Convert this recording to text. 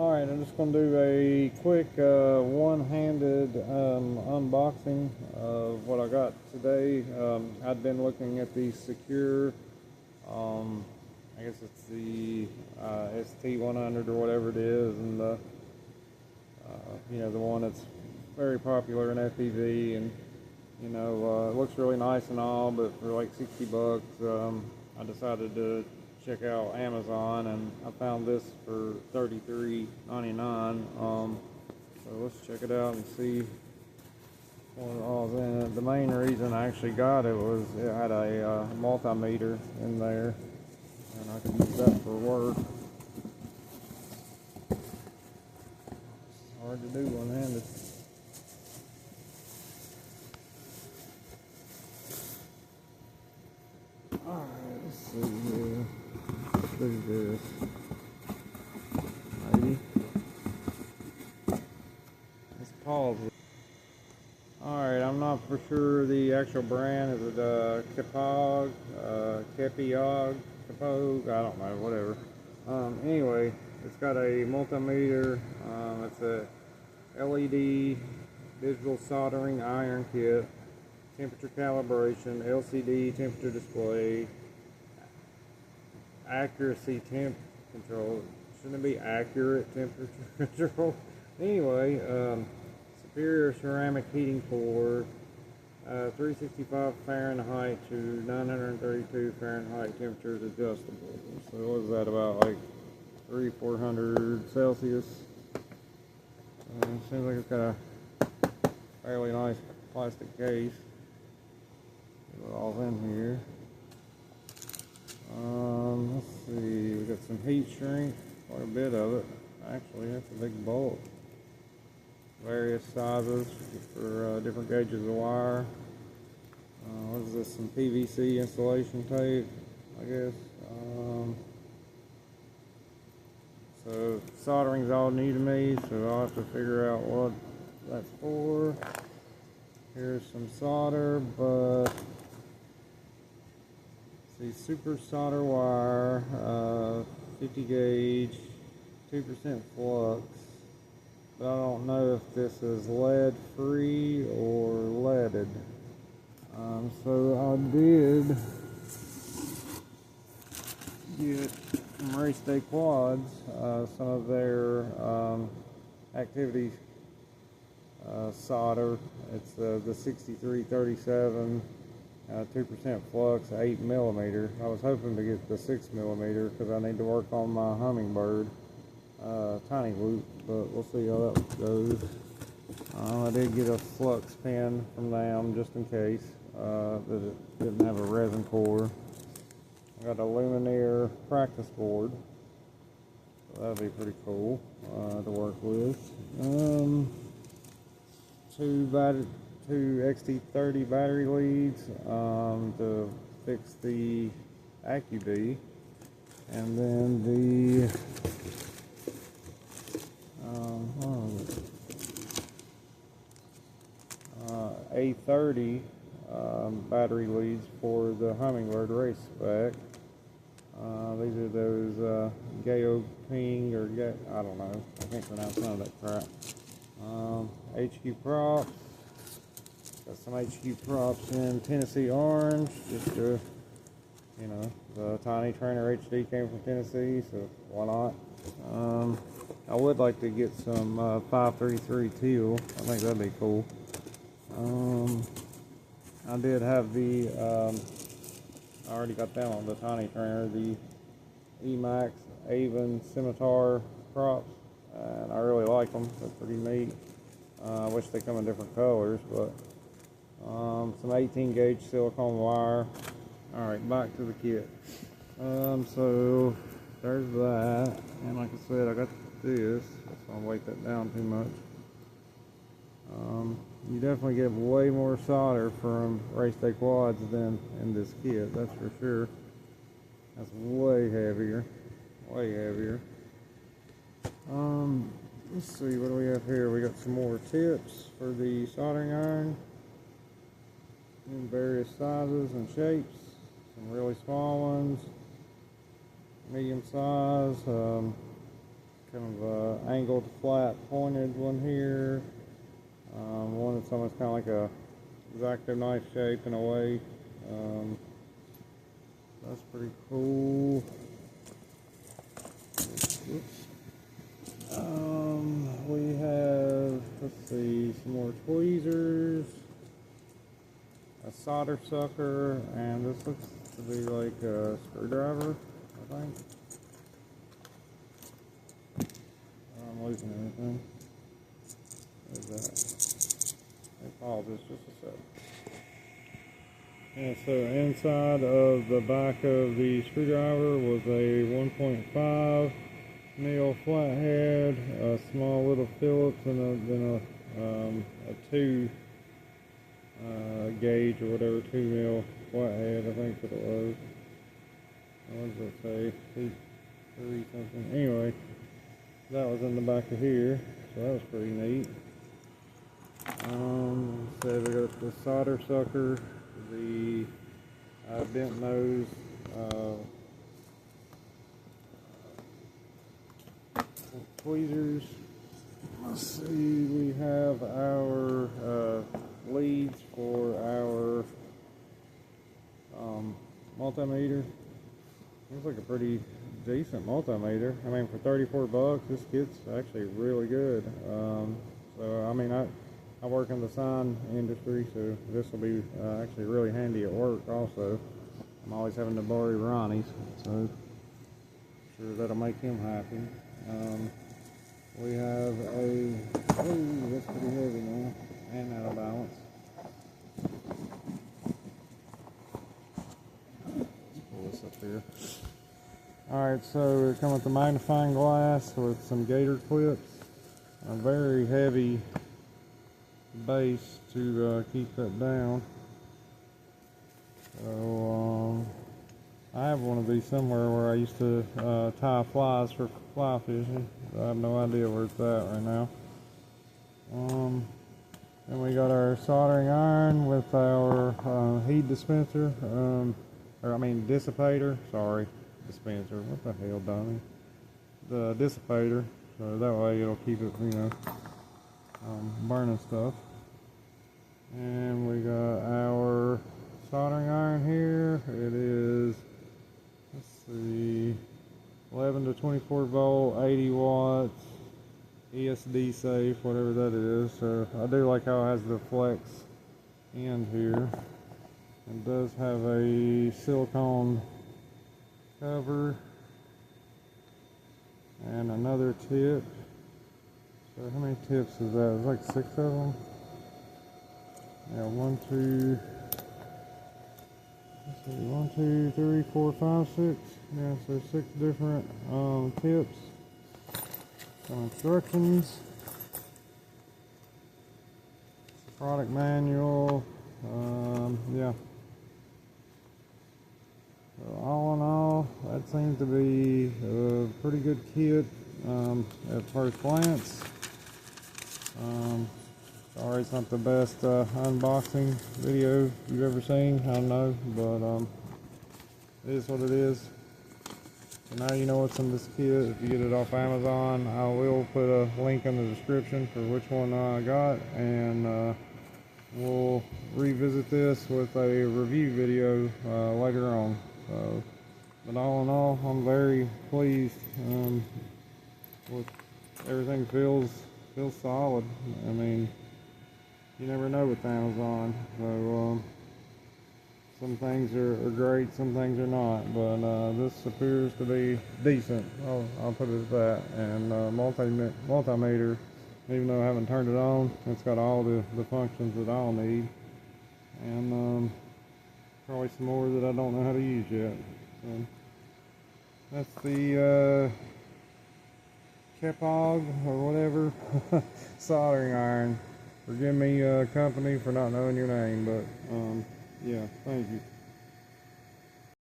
Alright, I'm just going to do a quick one-handed unboxing of what I got today. I'd been looking at the Secure, I guess it's the ST100 or whatever it is, and the one that's very popular in FPV, and it looks really nice and all, but for like 60 bucks, I decided to check out Amazon, and I found this for $33.99. So let's check it out and see what all's in it. The main reason I actually got it was it had a multimeter in there, and I could use that for work. It's hard to do one-handed. Alright, let's see here. Let's do this. Maybe. Let's pause it. Alright, I'm not for sure the actual brand. Is it KEPIOG? KEPIOG? KEPIOG? I don't know, whatever. Anyway, it's got a multimeter. It's a LED digital soldering iron kit. Temperature calibration, LCD temperature display, accuracy temp control. Shouldn't it be accurate temperature control? Anyway, superior ceramic heating core, 365 Fahrenheit to 932 Fahrenheit temperatures adjustable. So what is that, about like 300-400 Celsius? Seems like it's got a fairly nice plastic case. All's in here. Let's see, we got some heat shrink, quite a bit of it. Actually, that's a big bulk. Various sizes for different gauges of wire. What is this? Some PVC insulation tape, I guess. So soldering's all new to me, so I'll have to figure out what that's for. Here's some solder, but the super solder wire, 50 gauge, 2% flux, but I don't know if this is lead free or leaded. So I did get from Race Day Quads some of their activity solder. It's the 6337. 2% flux, 8mm. I was hoping to get the 6mm because I need to work on my Hummingbird tiny loop, but we'll see how that goes. I did get a flux pen from them just in case that it didn't have a resin core. I got a Luminaire practice board, so that'll be pretty cool to work with. Two XT30 battery leads to fix the AccuB, and then the A30 battery leads for the Hummingbird race spec. These are those Gayo Ping, or I don't know, I can't pronounce none of that crap. HQ props. Got some HQ props in Tennessee orange, just to, the Tiny Trainer HD came from Tennessee, so why not? I would like to get some 533 teal. I think that'd be cool. I did have I already got that on the Tiny Trainer, the Emax Avon Scimitar props, and I really like them. They're pretty neat. I wish they come in different colors, but some 18 gauge silicone wire. Alright, back to the kit. So there's that, and like I said, I got this. That's why I weight that down too much. You definitely get way more solder from Race Day Quads than in this kit, that's for sure. That's way heavier, way heavier. Let's see, what do we have here? We got some more tips for the soldering iron in various sizes and shapes. Some really small ones, medium size, kind of a angled, flat, pointed one here. One that's almost kind of like a X-Acto knife shape in a way. That's pretty cool. Oops. We have, let's see, some more tweezers, a solder sucker, and this looks to be like a screwdriver, I think. I'm losing everything. What is that? I apologize, just a sec. And so inside of the back of the screwdriver was a 1.5 mil flathead, a small little Phillips, and then a 2 gauge or whatever, 2 mil flathead, I think that it was. What does it say? 3 something. Anyway, that was in the back of here, so that was pretty neat. So we got the solder sucker, the bent nose tweezers. Let's see, we have our leads for our multimeter. Looks like a pretty decent multimeter. I mean, for 34 bucks, this kit's actually really good. So I mean, I work in the sign industry, so this will be actually really handy at work also. I'm always having to borrow Ronnie's, so I'm sure that'll make him happy. We have a, oh, that's pretty heavy now, and out of balance. Let's pull this up here. Alright, so we come with the magnifying glass with some gator clips, a very heavy base to keep that down. So I have one of these somewhere where I used to tie flies for fly fishing. I have no idea where it's at right now. Then we got our soldering iron with our heat dispenser, dissipator, sorry, dispenser, what the hell, dummy? The dissipator, so that way it'll keep it, burning stuff. And we got our soldering iron here. It is, let's see, 11 to 24 volt, 80 watts, ESD safe, whatever that is. So I do like how it has the flex end here. It does have a silicone cover and another tip. So how many tips is that? It's like 6 of them. Yeah, 1, 2, let's see, 1, 2, 3, 4, 5, 6. Yeah, so 6 different tips. Some instructions. Product manual. Yeah. So all in all, that seems to be a pretty good kit at first glance. Sorry it's not the best unboxing video you've ever seen, I don't know, but it is what it is. So now you know what's in this kit. If you get it off Amazon, I will put a link in the description for which one I got, and we'll revisit this with a review video later on. So, but all in all, I'm very pleased with everything. Feels solid. I mean, you never know with Amazon. So some things are great, some things are not. But this appears to be decent. I'll put it at that. And multimeter, even though I haven't turned it on, it's got all the functions that I'll need. And probably some more that I don't know how to use yet. So that's the KEPIOG or whatever soldering iron. Forgive me, company, for not knowing your name, but yeah, thank you.